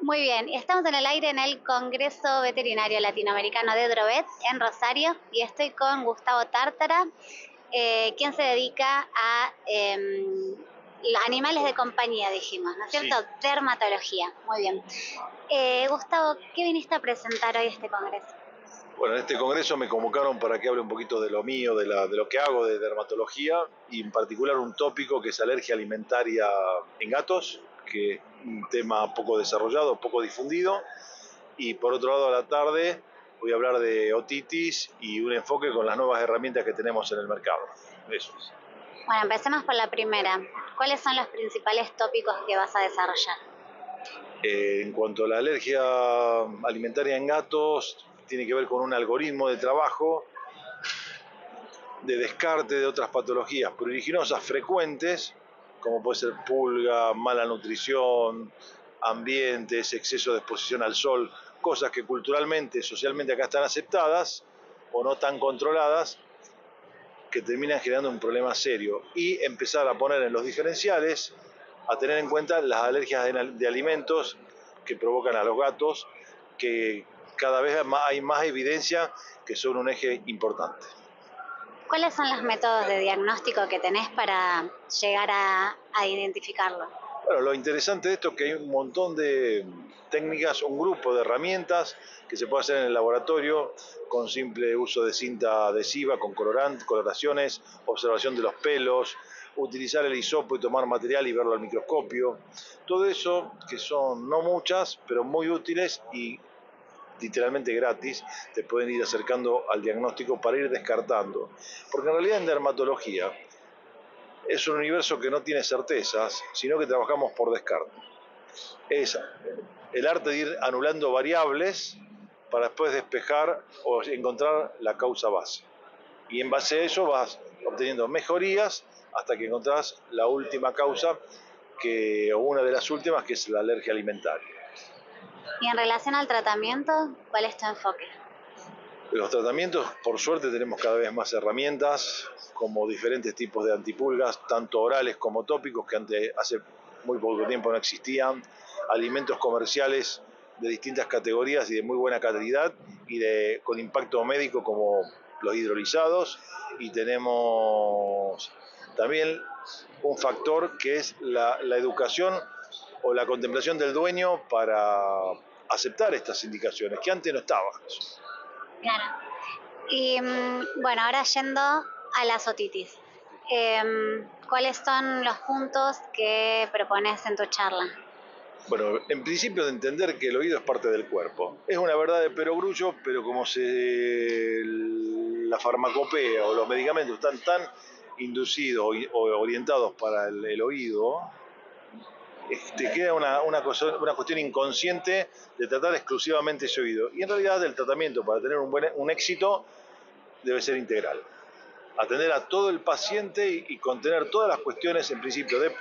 Muy bien, estamos en el aire en el Congreso Veterinario Latinoamericano de Drovet en Rosario y estoy con Gustavo Tártara, quien se dedica a animales de compañía, dijimos, ¿no es cierto? Sí. Dermatología, muy bien. Gustavo, ¿qué viniste a presentar hoy a este congreso? Bueno, en este congreso me convocaron para que hable un poquito de lo mío, de lo que hago de dermatología y en particular un tópico que es alergia alimentaria en gatos, que es un tema poco desarrollado, poco difundido. Y por otro lado, a la tarde voy a hablar de otitis y un enfoque con las nuevas herramientas que tenemos en el mercado. Eso es. Bueno, empecemos por la primera. ¿Cuáles son los principales tópicos que vas a desarrollar? En cuanto a la alergia alimentaria en gatos, tiene que ver con un algoritmo de trabajo de descarte de otras patologías pruriginosas frecuentes, como puede ser pulga, mala nutrición, ambientes, exceso de exposición al sol, cosas que culturalmente, socialmente acá están aceptadas o no tan controladas, que terminan generando un problema serio. Y empezar a poner en los diferenciales, a tener en cuenta las alergias de alimentos que provocan a los gatos, que cada vez hay más evidencia que son un eje importante. ¿Cuáles son los métodos de diagnóstico que tenés para llegar a identificarlo? Bueno, lo interesante de esto es que hay un montón de técnicas, un grupo de herramientas que se puede hacer en el laboratorio con simple uso de cinta adhesiva, con coloraciones, observación de los pelos, utilizar el hisopo y tomar material y verlo al microscopio. Todo eso, que son no muchas, pero muy útiles y literalmente gratis, te pueden ir acercando al diagnóstico para ir descartando. Porque en realidad en dermatología es un universo que no tiene certezas, sino que trabajamos por descarte. Es el arte de ir anulando variables para después despejar o encontrar la causa base. Y en base a eso vas obteniendo mejorías hasta que encontrás la última causa, o una de las últimas, que es la alergia alimentaria. Y en relación al tratamiento, ¿cuál es tu enfoque? Los tratamientos, por suerte, tenemos cada vez más herramientas, como diferentes tipos de antipulgas, tanto orales como tópicos, que hace muy poco tiempo no existían, alimentos comerciales de distintas categorías y de muy buena calidad y con impacto médico como los hidrolizados, y tenemos también un factor que es la educación o la contemplación del dueño para aceptar estas indicaciones, que antes no estaban. Claro. Y bueno, ahora yendo a las otitis, ¿cuáles son los puntos que propones en tu charla? Bueno, en principio de entender que el oído es parte del cuerpo. Es una verdad de perogrullo, pero como la farmacopea o los medicamentos están tan inducidos o orientados para el oído, te queda una cuestión inconsciente de tratar exclusivamente ese oído. Y en realidad el tratamiento para tener un éxito debe ser integral. Atender a todo el paciente y contener todas las cuestiones en principio de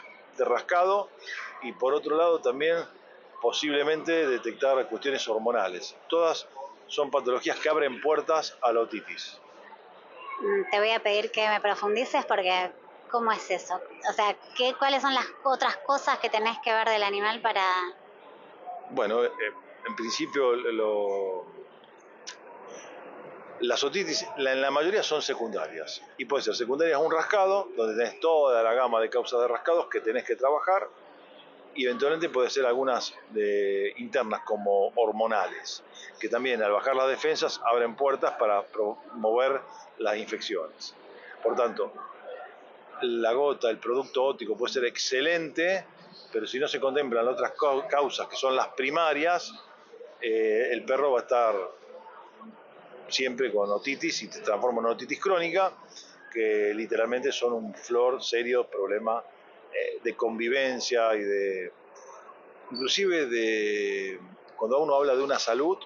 rascado, y por otro lado también posiblemente detectar cuestiones hormonales. Todas son patologías que abren puertas a la otitis. Te voy a pedir que me profundices porque ¿cómo es eso? O sea, ¿cuáles son las otras cosas que tenés que ver del animal para...? Bueno, en principio las otitis en la mayoría son secundarias, y puede ser secundaria un rascado, donde tenés toda la gama de causas de rascados que tenés que trabajar, y eventualmente puede ser algunas internas como hormonales, que también al bajar las defensas abren puertas para promover las infecciones. Por tanto, la gota, el producto óptico puede ser excelente, pero si no se contemplan otras causas que son las primarias, el perro va a estar siempre con otitis y se transforma en otitis crónica, que literalmente son un serio problema de convivencia y inclusive cuando uno habla de una salud,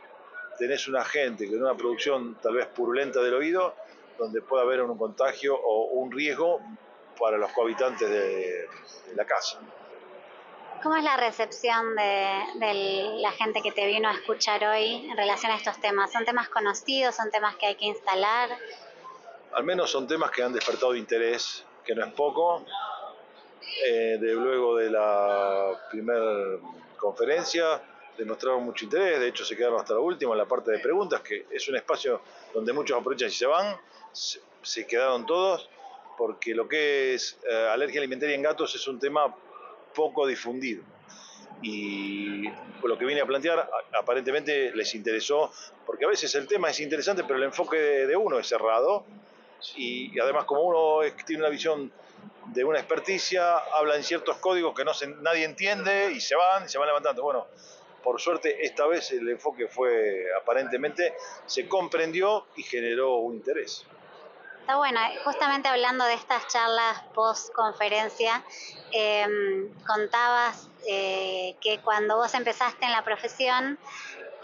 tenés un agente que en una producción tal vez purulenta del oído, donde puede haber un contagio o un riesgo para los cohabitantes de la casa. ¿Cómo es la recepción de la gente que te vino a escuchar hoy en relación a estos temas? ¿Son temas conocidos? ¿Son temas que hay que instalar? Al menos son temas que han despertado interés, que no es poco. Luego de la primera conferencia demostraron mucho interés, de hecho se quedaron hasta lo último en la parte de preguntas, que es un espacio donde muchos aprovechan y se van, se quedaron todos, porque lo que es alergia alimentaria en gatos es un tema poco difundido. Y por lo que vine a plantear, aparentemente les interesó, porque a veces el tema es interesante, pero el enfoque de uno es cerrado, y además como uno tiene una visión de una experticia, habla en ciertos códigos que nadie entiende y se van levantando. Bueno, por suerte esta vez el enfoque fue, aparentemente, se comprendió y generó un interés. Está bueno, justamente hablando de estas charlas post conferencia, contabas que cuando vos empezaste en la profesión,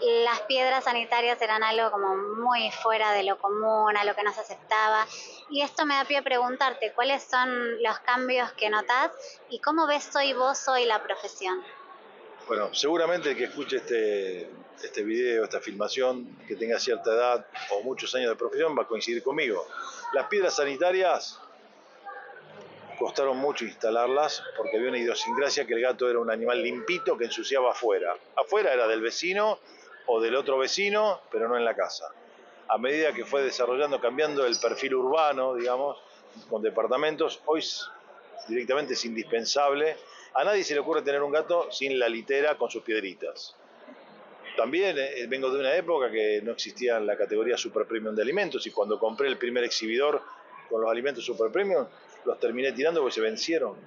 las piedras sanitarias eran algo como muy fuera de lo común, a lo que no se aceptaba. Y esto me da pie a preguntarte, ¿cuáles son los cambios que notás y cómo ves vos hoy la profesión? Bueno, seguramente el que escuche este video, esta filmación, que tenga cierta edad o muchos años de profesión, va a coincidir conmigo. Las piedras sanitarias costaron mucho instalarlas porque había una idiosincrasia que el gato era un animal limpito que ensuciaba afuera. Afuera era del vecino o del otro vecino, pero no en la casa. A medida que fue desarrollando, cambiando el perfil urbano, digamos, con departamentos, hoy directamente es indispensable. A nadie se le ocurre tener un gato sin la litera con sus piedritas. También vengo de una época que no existía la categoría super premium de alimentos, y cuando compré el primer exhibidor con los alimentos super premium, los terminé tirando porque se vencieron.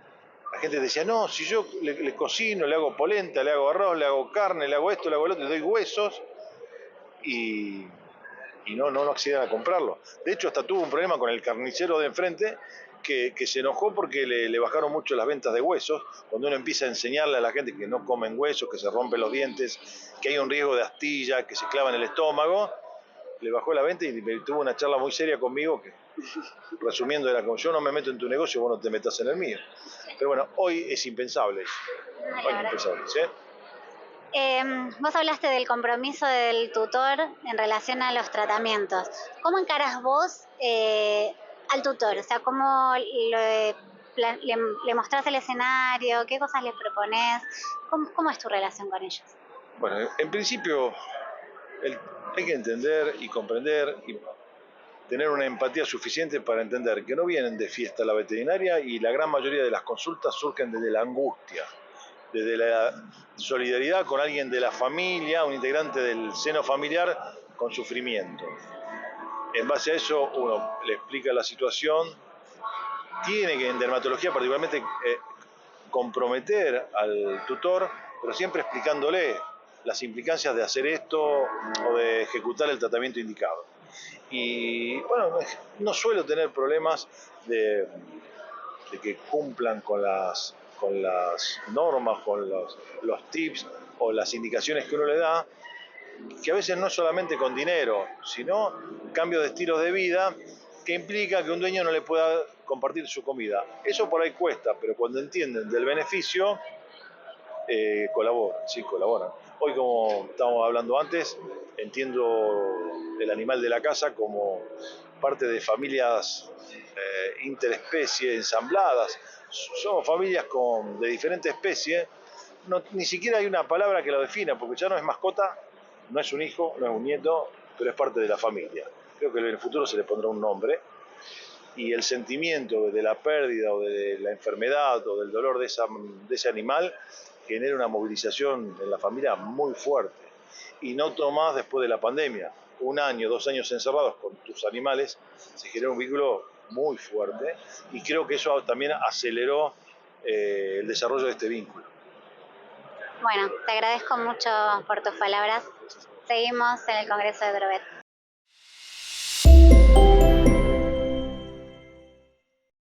La gente decía, no, si yo le cocino, le hago polenta, le hago arroz, le hago carne, le hago esto, le hago el otro, le doy huesos, y no accedían a comprarlo. De hecho, hasta tuvo un problema con el carnicero de enfrente que se enojó porque le bajaron mucho las ventas de huesos. Cuando uno empieza a enseñarle a la gente que no comen huesos, que se rompen los dientes, que hay un riesgo de astilla, que se clava en el estómago, le bajó la venta y tuvo una charla muy seria conmigo que, resumiendo, era como: yo no me meto en tu negocio, vos no te metas en el mío. Pero bueno, hoy es impensable eso. Hoy es impensable, ¿sí? Vos hablaste del compromiso del tutor en relación a los tratamientos. ¿Cómo encarás vos al tutor? O sea, ¿cómo le mostrás el escenario? ¿Qué cosas les proponés? ¿Cómo es tu relación con ellos? Bueno, en principio hay que entender y comprender y tener una empatía suficiente para entender que no vienen de fiesta a la veterinaria, y la gran mayoría de las consultas surgen desde la angustia, desde la solidaridad con alguien de la familia, un integrante del seno familiar con sufrimiento. En base a eso uno le explica la situación, tiene que en dermatología particularmente comprometer al tutor, pero siempre explicándole las implicancias de hacer esto o de ejecutar el tratamiento indicado. Y bueno, no suelo tener problemas de que cumplan con las normas, con los tips o las indicaciones que uno le da, que a veces no solamente con dinero, sino cambio de estilo de vida que implica que un dueño no le pueda compartir su comida. Eso por ahí cuesta, pero cuando entienden del beneficio, colaboran, sí, colaboran. Hoy, como estábamos hablando antes, entiendo el animal de la casa como parte de familias interespecie ensambladas. Somos familias de diferentes especies. No, ni siquiera hay una palabra que lo defina, porque ya no es mascota, no es un hijo, no es un nieto, pero es parte de la familia. Creo que en el futuro se le pondrá un nombre, y el sentimiento de la pérdida o de la enfermedad o del dolor de ese animal genera una movilización en la familia muy fuerte. Y no más después de la pandemia. Un año, 2 años encerrados con tus animales, se genera un vínculo muy fuerte, y creo que eso también aceleró el desarrollo de este vínculo. Bueno, te agradezco mucho por tus palabras. Seguimos en el Congreso de Drovet.